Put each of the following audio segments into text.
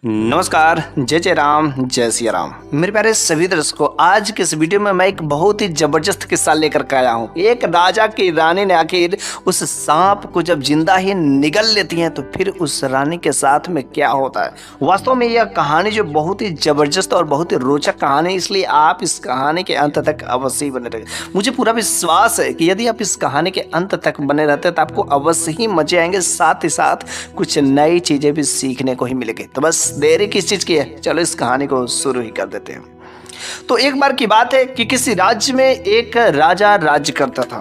नमस्कार, जय जय राम, जय सिया राम। मेरे प्यारे सभी दर्शकों, आज के इस वीडियो में मैं एक बहुत ही जबरदस्त किस्सा लेकर के आया हूँ। एक राजा की रानी ने आखिर उस सांप को जब जिंदा ही निगल लेती है तो फिर उस रानी के साथ में क्या होता है। वास्तव में यह कहानी जो बहुत ही जबरदस्त और बहुत ही रोचक कहानी है, इसलिए आप इस कहानी के अंत तक अवश्य बने रहे। मुझे पूरा विश्वास है कि यदि आप इस कहानी के अंत तक बने रहते तो आपको अवश्य ही मजे आएंगे, साथ ही साथ कुछ नई चीजें भी सीखने को ही मिलेगी। तो बस देरी किस चीज की है, चलो इस कहानी को शुरू ही कर देते हैं। तो एक बार की बात है कि किसी राज्य में एक राजा राज्य करता था।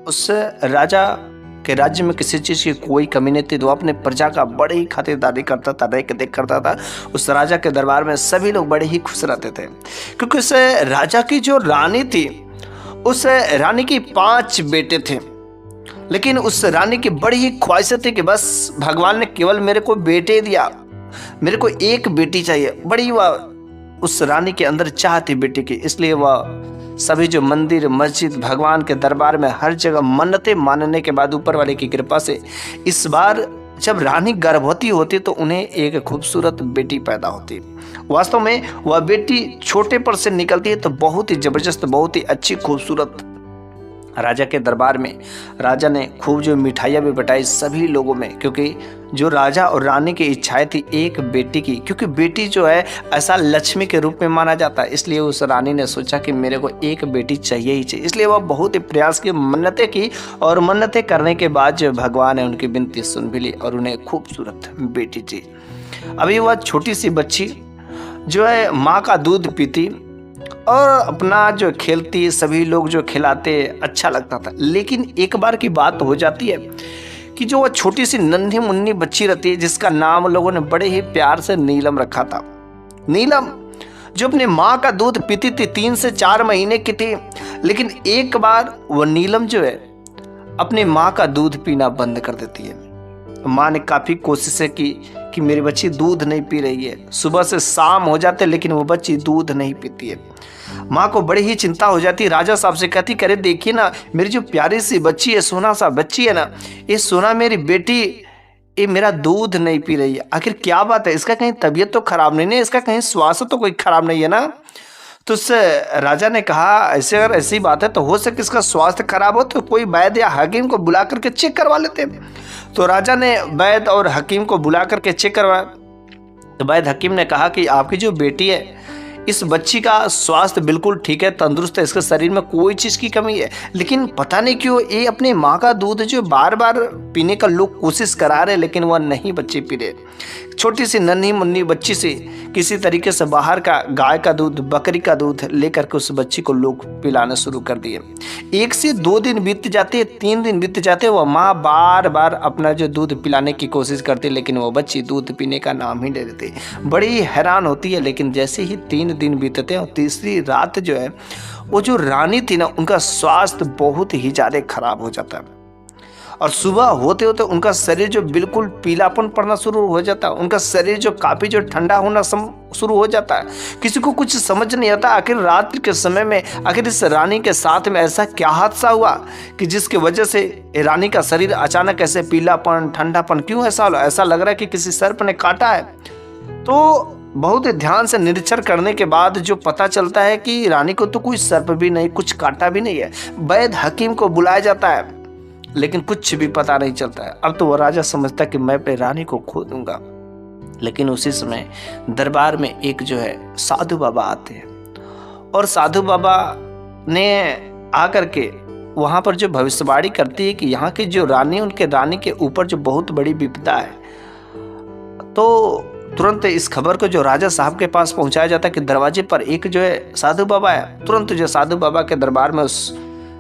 उस राजा के राज्य में किसी चीज की कोई कमी नहीं थी, तो अपने प्रजा का बड़े ही खातिरदारी करता था, देख देख करता था। उस राजा के दरबार में सभी लोग बड़े ही खुश रहते थे, क्योंकि उस राजा की जो रानी थी, उस रानी की 5 बेटे थे। लेकिन उस रानी की बड़ी ही ख्वाहिशें थी कि बस भगवान ने केवल मेरे को बेटे दिया, मेरे को एक बेटी चाहिए। बड़ी वह उस रानी के अंदर चाह थी बेटी की, इसलिए वह सभी जो मंदिर मस्जिद भगवान के दरबार में हर जगह मन्नतें मानने के बाद ऊपर वाले की कृपा से इस बार जब रानी गर्भवती होती तो उन्हें एक खूबसूरत बेटी पैदा होती। वास्तव में वह बेटी छोटे पर से निकलती है तो बहुत ही जबरदस्त, बहुत ही अच्छी खूबसूरत। राजा के दरबार में राजा ने खूब जो मिठाइयाँ भी बटाई सभी लोगों में, क्योंकि जो राजा और रानी की इच्छाएं थी एक बेटी की, क्योंकि बेटी जो है ऐसा लक्ष्मी के रूप में माना जाता है। इसलिए उस रानी ने सोचा कि मेरे को एक बेटी चाहिए ही चाहिए। इसलिए वह बहुत ही प्रयास की, मन्नतें की, और मन्नतें करने के बाद जो भगवान ने उनकी विनती सुन भी ली और उन्हें खूबसूरत बेटी दी। अभी वह छोटी सी बच्ची जो है माँ का दूध पीती और अपना जो खेलती, सभी लोग जो खिलाते, अच्छा लगता था। लेकिन एक बार की बात हो जाती है कि जो वह छोटी सी नन्ही मुन्नी बच्ची रहती है, जिसका नाम लोगों ने बड़े ही प्यार से नीलम रखा था। नीलम जो अपनी माँ का दूध पीती थी, 3 से 4 महीने की थी। लेकिन एक बार वह नीलम जो है अपनी माँ का दूध पीना बंद कर देती है। माँ ने काफ़ी कोशिशें की कि मेरी बच्ची दूध नहीं पी रही है। सुबह से शाम हो जाते लेकिन वो बच्ची दूध नहीं पीती है। माँ को बड़ी ही चिंता हो जाती। राजा साहब से कहती, करे देखिए ना, मेरी जो प्यारी सी बच्ची है, सोना सा बच्ची है ना, ये सोना मेरी बेटी, ये मेरा दूध नहीं पी रही है। आखिर क्या बात है, इसका कहीं तबीयत तो खराब नहीं है, इसका कहीं स्वास्थ्य तो कोई खराब नहीं है ना। तो उस राजा ने कहा, ऐसे अगर ऐसी बात है तो हो सके इसका स्वास्थ्य खराब हो तो कोई वैद्य या हकीम को बुला करके चेक करवा लेते हैं। तो राजा ने वैद्य और हकीम को बुला करके चेक करवाया। तो वैद्य हकीम ने कहा कि आपकी जो बेटी है, इस बच्ची का स्वास्थ्य बिल्कुल ठीक है, तंदुरुस्त है, इसके शरीर में कोई चीज़ की कमी है, लेकिन पता नहीं क्यों ये अपनी माँ का दूध जो बार बार पीने का लोग कोशिश करा रहे, लेकिन वह नहीं बच्ची पी रहे। छोटी सी नन्ही मुन्नी बच्ची से किसी तरीके से बाहर का गाय का दूध, बकरी का दूध लेकर के उस बच्ची को लोग पिलाना शुरू कर दिए। 1 से 2 दिन बीत जाते, 3 दिन बीत जाते, वह माँ बार बार अपना जो दूध पिलाने की कोशिश करती, लेकिन वो बच्ची दूध पीने का नाम ही नहीं लेती। बड़ी हैरान होती है। लेकिन जैसे ही 3 दिन बीतते हैं और तीसरी रात जो है, वो जो रानी थी ना, उनका स्वास्थ्य बहुत ही ज़्यादा खराब हो जाता है। और सुबह होते होते उनका शरीर जो बिल्कुल पीलापन पड़ना शुरू हो जाता है, उनका शरीर जो काफ़ी जो ठंडा होना शुरू हो जाता है। किसी को कुछ समझ नहीं आता आखिर रात्रि के समय में आखिर इस रानी के साथ में ऐसा क्या हादसा हुआ कि जिसकी वजह से रानी का शरीर अचानक ऐसे पीलापन, ठंडापन क्यों ऐसा हो। ऐसा लग रहा है कि किसी सर्प ने काटा है। तो बहुत ध्यान से निरीक्षण करने के बाद जो पता चलता है कि रानी को तो कोई सर्प भी नहीं, कुछ काटा भी नहीं है। वैद्य हकीम को बुलाया जाता है, लेकिन कुछ भी पता नहीं चलता है। अब तो वह राजा समझता है कि मैं अपनी रानी को खो दूंगा। लेकिन उसी समय दरबार में एक जो है साधु बाबा आते हैं, और साधु बाबा ने आकर के वहाँ पर जो भविष्यवाणी करती है कि यहाँ की जो रानी, उनके रानी के ऊपर जो बहुत बड़ी विपदा है। तो तुरंत इस खबर को जो राजा साहब के पास पहुँचाया जाता है कि दरवाजे पर एक जो है साधु बाबा है। तुरंत जो साधु बाबा के दरबार में, उस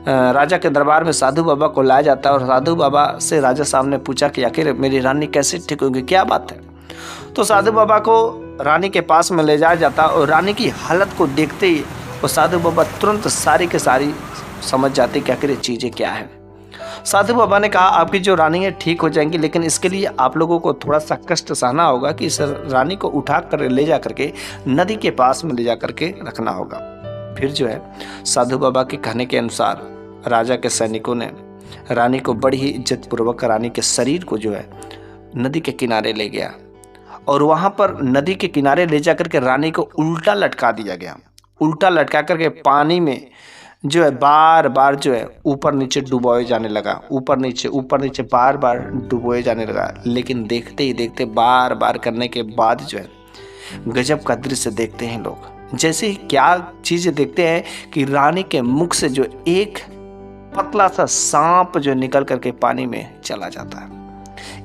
राजा के दरबार में साधु बाबा को लाया जाता है। और साधु बाबा से राजा साहब ने पूछा कि आखिर मेरी रानी कैसे ठीक होगी, क्या बात है। तो साधु बाबा को रानी के पास में ले जाया जाता, और रानी की हालत को देखते ही वो साधु बाबा तुरंत सारी के सारी समझ जाते कि आखिर ये चीज़ें क्या है। साधु बाबा ने कहा, आपकी जो रानी है ठीक हो जाएंगी, लेकिन इसके लिए आप लोगों को थोड़ा सा कष्ट सहना होगा कि इस रानी को उठा कर ले जा करके नदी के पास में ले जा करके रखना होगा। फिर जो है साधु बाबा के कहने के अनुसार राजा के सैनिकों ने रानी को बड़ी ही इज्जतपूर्वक रानी के शरीर को जो है नदी के किनारे ले गया, और वहाँ पर नदी के किनारे ले जाकर के रानी को उल्टा लटका दिया गया। उल्टा लटका करके पानी में जो है बार बार जो है ऊपर नीचे डुबोए जाने लगा, ऊपर नीचे बार बार डुबोए जाने लगा। लेकिन देखते ही देखते बार बार करने के बाद जो है गजब का दृश्य देखते हैं लोग। जैसे ही क्या चीज़ें देखते हैं कि रानी के मुख से जो एक पतला सा सांप जो निकल करके पानी में चला जाता है।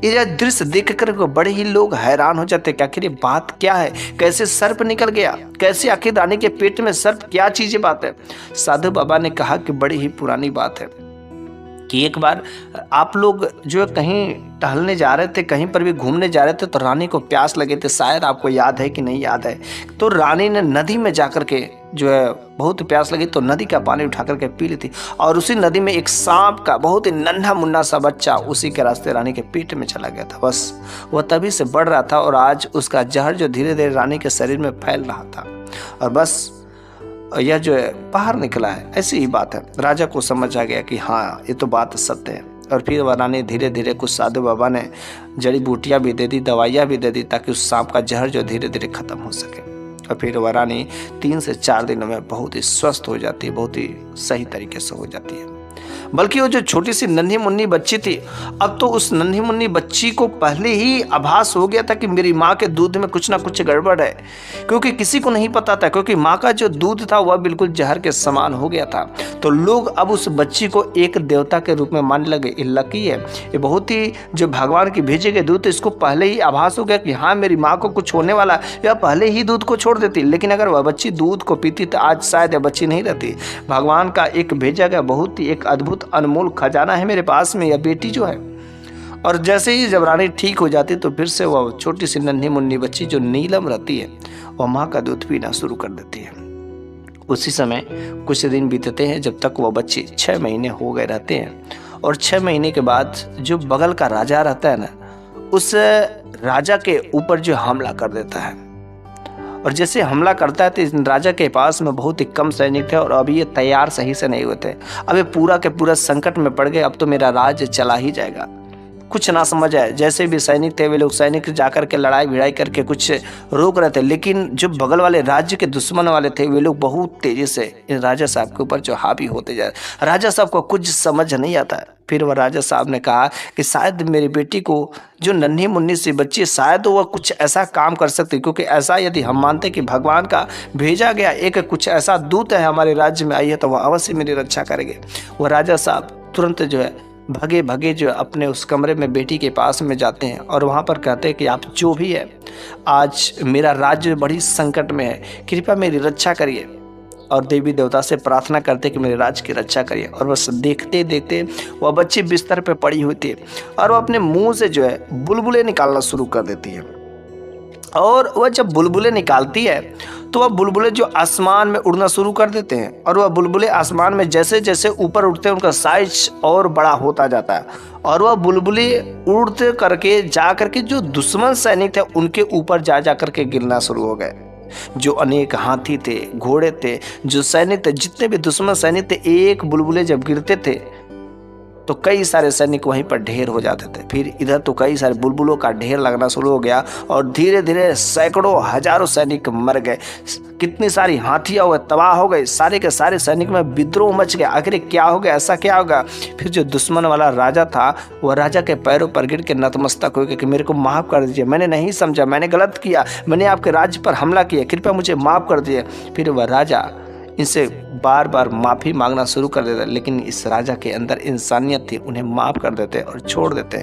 ये दृश्य देख कर बड़े ही लोग हैरान हो जाते हैं कि आखिर ये बात क्या है, कैसे सर्प निकल गया, कैसे आखिर रानी के पेट में सर्प, क्या चीजें बात है। साधु बाबा ने कहा कि बड़ी ही पुरानी बात है कि एक बार आप लोग जो कहीं टहलने जा रहे थे, कहीं पर भी घूमने जा रहे थे, तो रानी को प्यास लगे थे, शायद आपको याद है कि नहीं याद है। तो रानी ने नदी में जाकर के जो है बहुत प्यास लगी तो नदी का पानी उठा करके पी ली थी, और उसी नदी में एक सांप का बहुत ही नन्हा मुन्ना सा बच्चा उसी के रास्ते रानी के पेट में चला गया था। बस वह तभी से बढ़ रहा था और आज उसका जहर जो धीरे धीरे रानी के शरीर में फैल रहा था, और बस यह जो है बाहर निकला है। ऐसी ही बात है। राजा को समझ आ गया कि हाँ ये तो बात सत्य है, और फिर वह रानी धीरे धीरे कुछ साधु बाबा ने जड़ी बूटियाँ भी दे दी, दवाइयाँ भी दे दी, ताकि उस सांप का जहर जो धीरे धीरे खत्म हो सके। और फिर वह रानी 3 से 4 दिनों में बहुत ही स्वस्थ हो जाती है, बहुत ही सही तरीके से हो जाती है। बल्कि वो जो छोटी सी नन्ही मुन्नी बच्ची थी, अब तो उस नन्ही मुन्नी बच्ची को पहले ही आभास हो गया था कि मेरी माँ के दूध में कुछ ना कुछ गड़बड़ है, क्योंकि किसी को नहीं पता था, क्योंकि माँ का जो दूध था वह बिल्कुल जहर के समान हो गया था। तो लोग अब उस बच्ची को एक देवता के रूप में मानने लगे। ये लकी है, ये बहुत ही जो भगवान की भेजे गए दूध, इसको पहले ही आभास हो गया कि हाँ मेरी माँ को कुछ होने वाला, या पहले ही दूध को छोड़ देती। लेकिन अगर वह बच्ची दूध को पीती तो आज शायद यह बच्ची नहीं रहती। भगवान का एक भेजा गया बहुत ही एक अद्भुत अनमोल खजाना है मेरे पास में, यह बेटी जो है। और जैसे ही जब रानी ठीक हो जाती तो फिर से वह छोटी सी नन्ही मुन्नी बच्ची जो नीलम रहती है वह माँ का दूध पीना शुरू कर देती है। उसी समय कुछ दिन बीतते हैं, जब तक वह बच्ची 6 महीने हो गए रहते हैं। और 6 महीने के बाद जो बगल का राजा रहता है ना, उस राजा के ऊपर जो हमला कर देता है। और जैसे हमला करता है तो इस राजा के पास में बहुत ही कम सैनिक थे, और अभी ये तैयार सही से नहीं हुए थे। अब ये पूरा के पूरा संकट में पड़ गए, अब तो मेरा राज्य चला ही जाएगा। कुछ ना समझ आए, जैसे भी सैनिक थे वे लोग सैनिक जाकर के लड़ाई भिड़ाई करके कुछ रोक रहे थे, लेकिन जो बगल वाले राज्य के दुश्मन वाले थे वे लोग बहुत तेजी से इन राजा साहब के ऊपर जो हावी होते जा रहे। राजा साहब को कुछ समझ नहीं आता। फिर वह राजा साहब ने कहा कि शायद मेरी बेटी को जो नन्ही मुन्नी सी बच्ची, शायद वह कुछ ऐसा काम कर सकती, क्योंकि ऐसा यदि हम मानते कि भगवान का भेजा गया एक कुछ ऐसा दूत है हमारे राज्य में आई है, तो वह अवश्य मेरी रक्षा करेंगे। वह राजा साहब तुरंत जो है भगे भगे जो अपने उस कमरे में बेटी के पास में जाते हैं, और वहाँ पर कहते हैं कि आप जो भी है, आज मेरा राज्य बड़ी संकट में है, कृपया मेरी रक्षा करिए। और देवी देवता से प्रार्थना करते कि मेरे राज्य की रक्षा करिए। और बस देखते देखते वह बच्ची बिस्तर पे पड़ी हुई थी, और वह अपने मुंह से जो है बुलबुले निकालना शुरू कर देती है। और वह जब बुलबुले निकालती है तो वह बुलबुले जो आसमान में उड़ना शुरू कर देते हैं, और वह बुलबुले आसमान में जैसे जैसे ऊपर उड़ते हैं उनका साइज और बड़ा होता जाता है, और वह बुलबुले उड़ते करके जा करके जो दुश्मन सैनिक थे उनके ऊपर जा जा करके गिरना शुरू हो गए। जो अनेक हाथी थे, घोड़े थे, जो सैनिक थे, जितने भी दुश्मन सैनिक थे, एक बुलबुले जब गिरते थे तो कई सारे सैनिक वहीं पर ढेर हो जाते थे। फिर इधर तो कई सारे बुलबुलों का ढेर लगना शुरू हो गया, और धीरे धीरे सैकड़ों हजारों सैनिक मर गए। कितनी सारी हाथियाँ हुए, तबाह हो गए, सारे के सारे सैनिक में विद्रोह मच गया। आखिर क्या हो गया, ऐसा क्या होगा। फिर जो दुश्मन वाला राजा था वह राजा के पैरों पर गिर के नतमस्तक हो गया कि मेरे को माफ़ कर दीजिए, मैंने नहीं समझा, मैंने गलत किया, मैंने आपके राज्य पर हमला किया, कृपया मुझे माफ़ कर दीजिए। फिर वह राजा इनसे बार बार माफ़ी मांगना शुरू कर देते, लेकिन इस राजा के अंदर इंसानियत थी, उन्हें माफ़ कर देते और छोड़ देते।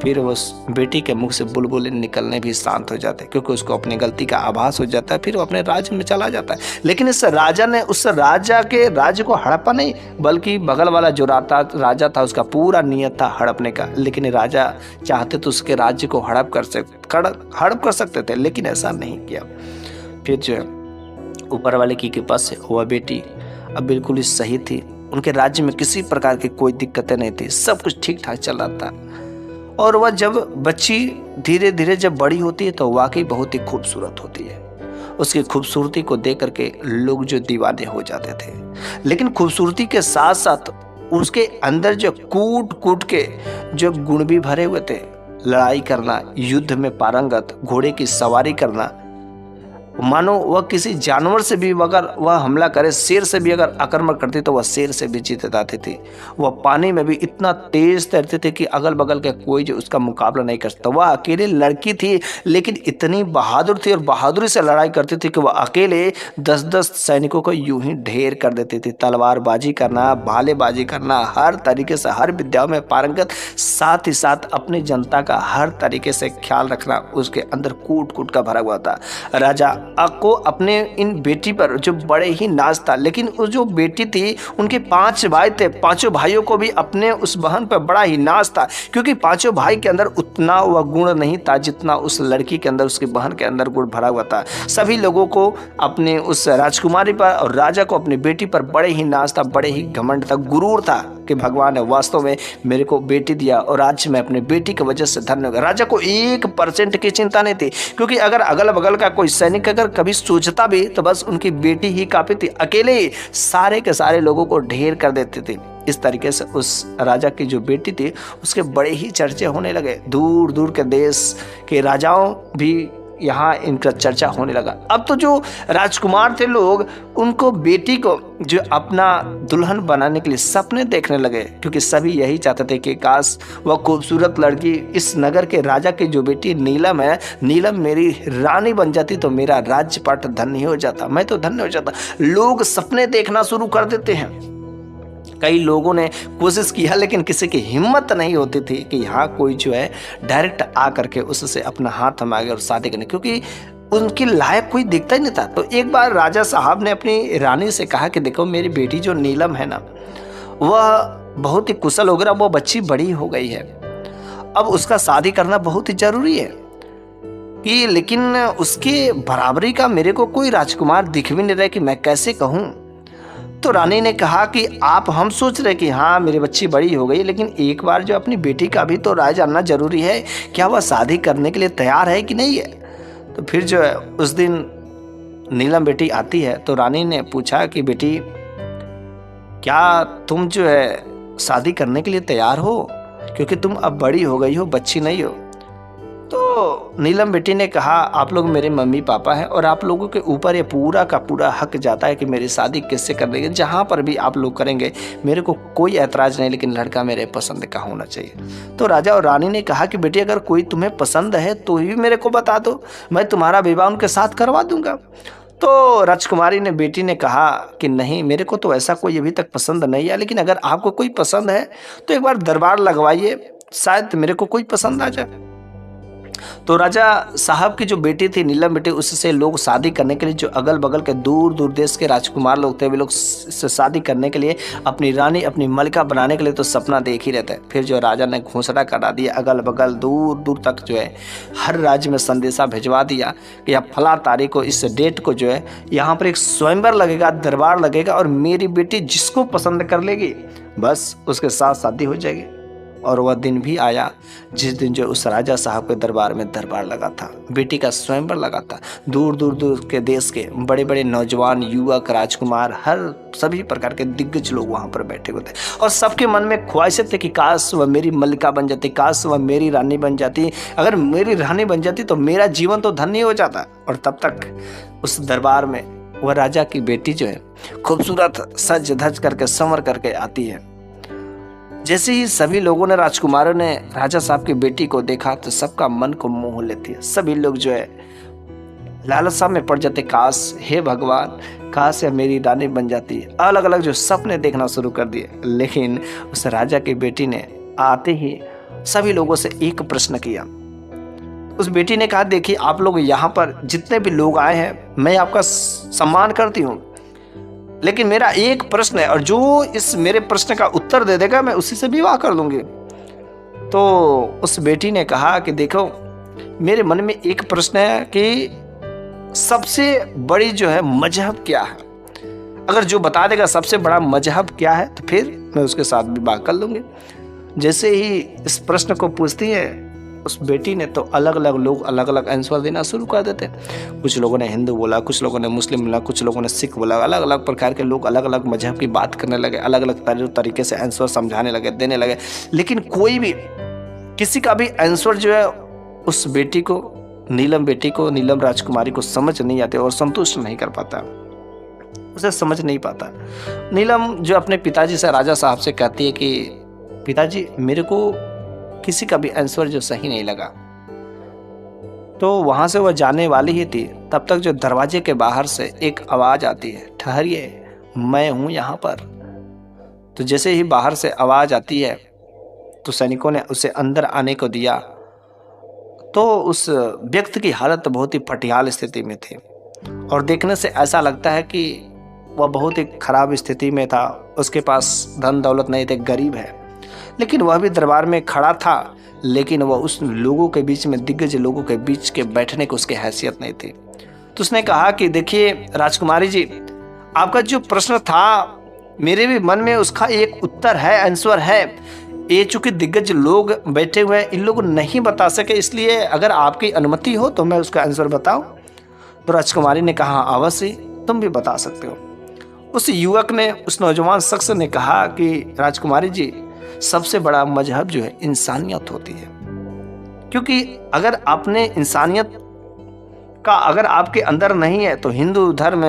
फिर उस बेटी के मुख से बुलबुले निकलने भी शांत हो जाते, क्योंकि उसको अपनी गलती का आभास हो जाता है। फिर वो अपने राज्य में चला जाता है। लेकिन इस राजा ने उस राजा के राज्य को हड़पा नहीं, बल्कि बगल वाला जो राजा था उसका पूरा नियत था हड़पने का। लेकिन राजा चाहते तो उसके राज्य को हड़प कर सकते थे, लेकिन ऐसा नहीं किया। फिर जो ऊपर वाले की कृपा से वह बेटी अब बिल्कुल ही सही थी। उनके राज्य में किसी प्रकार की कोई दिक्कतें नहीं थी, सब कुछ ठीक ठाक चल रहा था। और वह जब बच्ची धीरे धीरे जब बड़ी होती है तो वाकई बहुत ही खूबसूरत होती है। उसकी खूबसूरती को देख करके लोग जो दीवाने हो जाते थे, लेकिन खूबसूरती के साथ साथ उसके अंदर जो कूट कूट के जो गुण भी भरे हुए थे। लड़ाई करना, युद्ध में पारंगत, घोड़े की सवारी करना, मानो वह किसी जानवर से भी अगर वह हमला करे, शेर से भी अगर आक्रमण करती तो वह शेर से भी जीत जाती थी। वह पानी में भी इतना तेज तैरते थे कि अगल बगल के कोई जो उसका मुकाबला नहीं कर सकता। वह अकेले लड़की थी लेकिन इतनी बहादुर थी और बहादुरी से लड़ाई करती थी कि वह अकेले 10-10 सैनिकों को यूं ही ढेर कर देती थी। तलवारबाजी करना, भालेबाजी करना, हर तरीके से हर विद्याओं में पारंगत, साथ ही साथ अपनी जनता का हर तरीके से ख्याल रखना उसके अंदर कूट कूट का भरा हुआ था। राजा को अपने इन बेटी पर जो बड़े ही नाज था, लेकिन वो जो बेटी थी उनके 5 भाई थे, 5 भाइयों को भी अपने उस बहन पर बड़ा ही नाज था, क्योंकि 5 भाई के अंदर उतना वह गुण नहीं था जितना उस लड़की के अंदर, उसकी बहन के अंदर गुण भरा हुआ था। सभी लोगों को अपने उस राजकुमारी पर और राजा को अपनी बेटी पर बड़े ही नाज था, बड़े ही घमंड था, गुरूर था कि भगवान ने वास्तव में मेरे को बेटी दिया और आज मैं अपने बेटी की वजह से धन्य होगा। राजा को 1% की चिंता नहीं थी, क्योंकि अगर अगल बगल का कोई सैनिक अगर कभी सोचता भी तो बस उनकी बेटी ही काफी थी। अकेले ही सारे के सारे लोगों को ढेर कर देते थे। इस तरीके से उस राजा की जो बेटी थी उसके बड़े ही चर्चे होने लगे। दूर दूर के देश के राजाओं भी यहाँ इनका चर्चा होने लगा। अब तो जो राजकुमार थे लोग उनको बेटी को जो अपना दुल्हन बनाने के लिए सपने देखने लगे, क्योंकि सभी यही चाहते थे कि काश वह खूबसूरत लड़की इस नगर के राजा की जो बेटी नीलम है, नीलम मेरी रानी बन जाती तो मेरा राज्यपाट धन्य हो जाता, मैं तो धन्य हो जाता। लोग सपने देखना शुरू कर देते हैं। कई लोगों ने कोशिश किया लेकिन किसी की हिम्मत नहीं होती थी कि यहाँ कोई जो है डायरेक्ट आ करके उससे अपना हाथ थमा गया और शादी करने, क्योंकि उनके लायक कोई दिखता ही नहीं था। तो एक बार राजा साहब ने अपनी रानी से कहा कि देखो मेरी बेटी जो नीलम है ना, वह बहुत ही कुशल हो गया, वो बच्ची बड़ी हो गई है, अब उसका शादी करना बहुत ही जरूरी है कि, लेकिन उसके बराबरी का मेरे को कोई राजकुमार दिख भी नहीं रहा कि मैं कैसे कहूँ। तो रानी ने कहा कि आप हम सोच रहे कि हाँ मेरी बच्ची बड़ी हो गई, लेकिन एक बार जो अपनी बेटी का भी तो राय जानना जरूरी है, क्या वह शादी करने के लिए तैयार है कि नहीं है। तो फिर जो है उस दिन नीलम बेटी आती है तो रानी ने पूछा कि बेटी क्या तुम जो है शादी करने के लिए तैयार हो, क्योंकि तुम अब बड़ी हो गई हो, बच्ची नहीं हो। तो नीलम बेटी ने कहा आप लोग मेरे मम्मी पापा हैं और आप लोगों के ऊपर ये पूरा का पूरा हक जाता है कि मेरी शादी किससे कर देंगे, जहाँ पर भी आप लोग करेंगे मेरे को कोई ऐतराज नहीं, लेकिन लड़का मेरे पसंद का होना चाहिए। तो राजा और रानी ने कहा कि बेटी अगर कोई तुम्हें पसंद है तो भी मेरे को बता दो, मैं तुम्हारा विवाह उनके साथ करवा दूंगा। तो राजकुमारी ने बेटी ने कहा कि नहीं मेरे को तो ऐसा कोई अभी तक पसंद नहीं है, लेकिन अगर आपको कोई पसंद है तो एक बार दरबार लगवाइए, शायद मेरे को कोई पसंद आ जाए। तो राजा साहब की जो बेटी थी नीलम बेटी, उससे लोग शादी करने के लिए जो अगल बगल के दूर दूर देश के राजकुमार लोग थे, वे लोग इससे शादी करने के लिए अपनी रानी अपनी मलिका बनाने के लिए तो सपना देख ही रहते। फिर जो राजा ने घोषणा करा दिया, अगल बगल दूर दूर तक जो है हर राज्य में संदेशा भिजवा दिया कि अब फला तारीख को इस डेट को जो है यहाँ पर एक स्वयंवर लगेगा, दरबार लगेगा और मेरी बेटी जिसको पसंद कर लेगी बस उसके साथ शादी हो जाएगी। और वह दिन भी आया जिस दिन जो उस राजा साहब के दरबार में दरबार लगा था, बेटी का स्वयंवर लगा था। दूर दूर दूर के देश के बड़े बड़े नौजवान युवक राजकुमार हर सभी प्रकार के दिग्गज लोग वहां पर बैठे हुए थे और सबके मन में ख्वाहिशें थे कि काश वह मेरी मल्लिका बन जाती, काश वह मेरी रानी बन जाती, अगर मेरी रानी बन जाती तो मेरा जीवन तो धन्य हो जाता। और तब तक उस दरबार में वह राजा की बेटी जो है खूबसूरत सज धज करके संवर करके आती है। जैसे ही सभी लोगों ने राजकुमारों ने राजा साहब की बेटी को देखा तो सबका मन को मोह लेती है। सभी लोग जो है लालसा में पड़ जाते, काश हे भगवान काश या मेरी रानी बन जाती। अलग अलग जो सपने देखना शुरू कर दिए। लेकिन उस राजा की बेटी ने आते ही सभी लोगों से एक प्रश्न किया। उस बेटी ने कहा देखिए आप लोग यहाँ पर जितने भी लोग आए हैं मैं आपका सम्मान करती हूँ, लेकिन मेरा एक प्रश्न है और जो इस मेरे प्रश्न का उत्तर दे देगा मैं उसी से विवाह कर लूंगी। तो उस बेटी ने कहा कि देखो मेरे मन में एक प्रश्न है कि सबसे बड़ी जो है मजहब क्या है, अगर जो बता देगा सबसे बड़ा मजहब क्या है तो फिर मैं उसके साथ विवाह कर लूंगी। जैसे ही इस प्रश्न को पूछती है उस बेटी ने तो अलग अलग लोग अलग अलग आंसर देना शुरू कर देते। कुछ लोगों ने हिंदू बोला, कुछ लोगों ने मुस्लिम बोला, कुछ लोगों ने सिख बोला। अलग अलग प्रकार के लोग अलग अलग मजहब की बात करने लगे, अलग अलग तरीके से आंसर समझाने लगे, देने लगे, लेकिन कोई भी किसी का भी आंसर जो है उस बेटी को, नीलम बेटी को, नीलम राजकुमारी को समझ नहीं आते और संतुष्ट नहीं कर पाता, उसे समझ नहीं पाता। नीलम जो अपने पिताजी से, राजा साहब से कहती है कि पिताजी मेरे को किसी का भी आंसर जो सही नहीं लगा। तो वहां से वह जाने वाली ही थी, तब तक जो दरवाजे के बाहर से एक आवाज आती है, ठहरिए मैं हूं यहाँ पर। तो जैसे ही बाहर से आवाज आती है तो सैनिकों ने उसे अंदर आने को दिया। तो उस व्यक्ति की हालत बहुत ही पटियाल स्थिति में थी और देखने से ऐसा लगता है कि वह बहुत ही खराब स्थिति में था। उसके पास धन दौलत नहीं थे, गरीब है, लेकिन वह भी दरबार में खड़ा था, लेकिन वह उस लोगों के बीच में, दिग्गज लोगों के बीच के बैठने की उसकी हैसियत नहीं थी। तो उसने कहा कि देखिए राजकुमारी जी, आपका जो प्रश्न था मेरे भी मन में उसका एक उत्तर है, आंसर है। ये चूंकि दिग्गज लोग बैठे हुए हैं, इन लोग नहीं बता सके, इसलिए अगर आपकी अनुमति हो तो मैं उसका आंसर बताऊं। तो राजकुमारी ने कहा अवश्य, तुम भी बता सकते हो। उस युवक ने, उस नौजवान शख्स ने कहा कि राजकुमारी जी, सबसे बड़ा मजहब जो है इंसानियत होती है, क्योंकि अगर आपने इंसानियत का अगर आपके अंदर नहीं है तो हिंदू धर्म,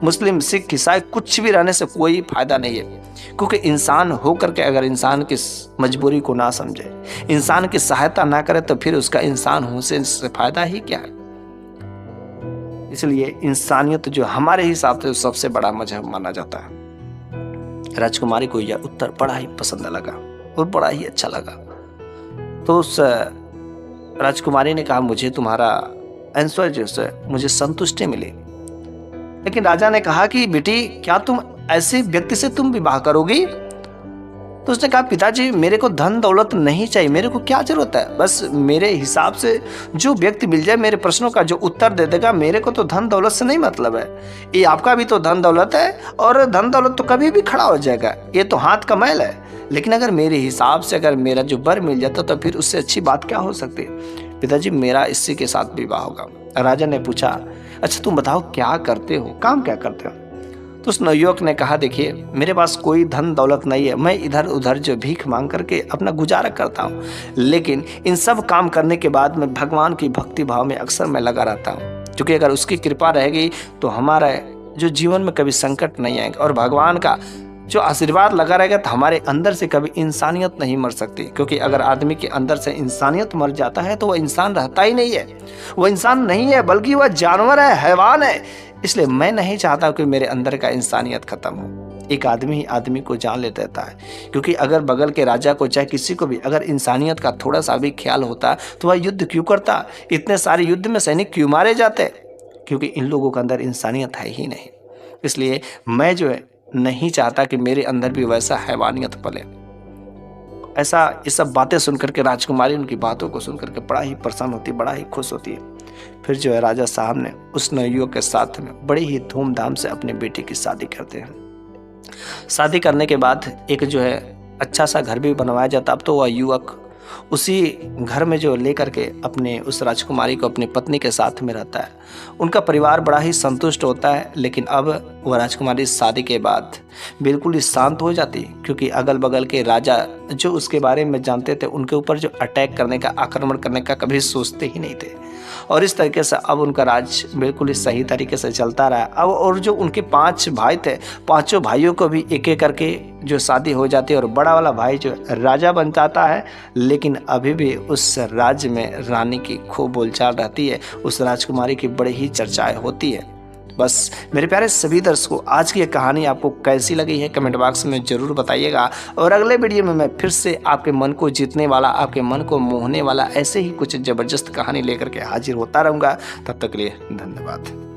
मुस्लिम, सिख, ईसाई कुछ भी रहने से कोई फायदा नहीं है। क्योंकि इंसान होकर के अगर इंसान की मजबूरी को ना समझे, इंसान की सहायता ना करे, तो फिर उसका इंसान होने से फायदा ही क्या है। इसलिए इंसानियत जो हमारे हिसाब से सबसे बड़ा मजहब माना जाता है। राजकुमारी को यह उत्तर बड़ा ही पसंद लगा और बड़ा ही अच्छा लगा। तो उस राजकुमारी ने कहा मुझे तुम्हारा आंसर जो है मुझे संतुष्टि मिली। लेकिन राजा ने कहा कि बेटी, क्या तुम ऐसे व्यक्ति से तुम विवाह करोगी? तो उसने कहा पिताजी, मेरे को धन दौलत नहीं चाहिए, मेरे को क्या जरूरत है, बस मेरे हिसाब से जो व्यक्ति मिल जाए, मेरे प्रश्नों का जो उत्तर दे देगा, मेरे को तो धन दौलत से नहीं मतलब है। ये आपका भी तो धन दौलत है और धन दौलत तो कभी भी खड़ा हो जाएगा, ये तो हाथ का मैल है। लेकिन अगर मेरे हिसाब से अगर मेरा जो वर मिल जाता तो फिर उससे अच्छी बात क्या हो सकती है। पिताजी, मेरा इसी के साथ विवाह होगा। राजा ने पूछा, अच्छा तुम बताओ क्या करते हो, काम क्या करते हो? तो उस नवयुवक ने कहा देखिए, मेरे पास कोई धन दौलत नहीं है, मैं इधर उधर जो भीख मांग करके अपना गुजारा करता हूँ, लेकिन इन सब काम करने के बाद मैं भगवान की भक्ति भाव में अक्सर मैं लगा रहता हूँ, क्योंकि अगर उसकी कृपा रहेगी तो हमारा जो जीवन में कभी संकट नहीं आएगा और भगवान का जो आशीर्वाद लगा रहेगा तो हमारे अंदर से कभी इंसानियत नहीं मर सकती। क्योंकि अगर आदमी के अंदर से इंसानियत मर जाता है तो वह इंसान रहता ही नहीं है, वह इंसान नहीं है बल्कि वह जानवर है, हैवान है। इसलिए मैं नहीं चाहता कि मेरे अंदर का इंसानियत खत्म हो। एक आदमी ही आदमी को जान ले देता है, क्योंकि अगर बगल के राजा को चाहे किसी को भी अगर इंसानियत का थोड़ा सा भी ख्याल होता तो वह युद्ध क्यों करता, इतने सारे युद्ध में सैनिक क्यों मारे जाते, क्योंकि इन लोगों के अंदर इंसानियत है ही नहीं। इसलिए मैं जो है नहीं चाहता कि मेरे अंदर भी वैसा हैवानियत पले। ऐसा ये सब बातें सुनकर के राजकुमारी उनकी बातों को सुनकर के बड़ा ही प्रसन्न होती, बड़ा ही खुश होती है। फिर जो है राजा साहब ने उस नवयुवक के साथ में बड़ी ही धूमधाम से अपने बेटे की शादी करते हैं। शादी करने के बाद एक जो है अच्छा सा घर भी बनवाया जाता। अब तो वह युवक उसी घर में जो लेकर के अपने उस राजकुमारी को अपनी पत्नी के साथ में रहता है। उनका परिवार बड़ा ही संतुष्ट होता है। लेकिन अब वह राजकुमारी शादी के बाद बिल्कुल ही शांत हो जाती, क्योंकि अगल बगल के राजा जो उसके बारे में जानते थे उनके ऊपर जो अटैक करने का, आक्रमण करने का कभी सोचते ही नहीं थे। और इस तरीके से अब उनका राज बिल्कुल ही सही तरीके से चलता रहा। अब और जो उनके 5 भाई थे, 5 भाइयों को भी एक एक करके जो शादी हो जाती है और बड़ा वाला भाई जो राजा बन जाता है। लेकिन अभी भी उस राज्य में रानी की खूब बोलचाल रहती है, उस राजकुमारी की बड़ी ही चर्चाएं होती है। बस मेरे प्यारे सभी दर्शकों, आज की ये कहानी आपको कैसी लगी है कमेंट बॉक्स में ज़रूर बताइएगा। और अगले वीडियो में मैं फिर से आपके मन को जीतने वाला, आपके मन को मोहने वाला ऐसे ही कुछ ज़बरदस्त कहानी लेकर के हाजिर होता रहूँगा। तब तक के लिए धन्यवाद।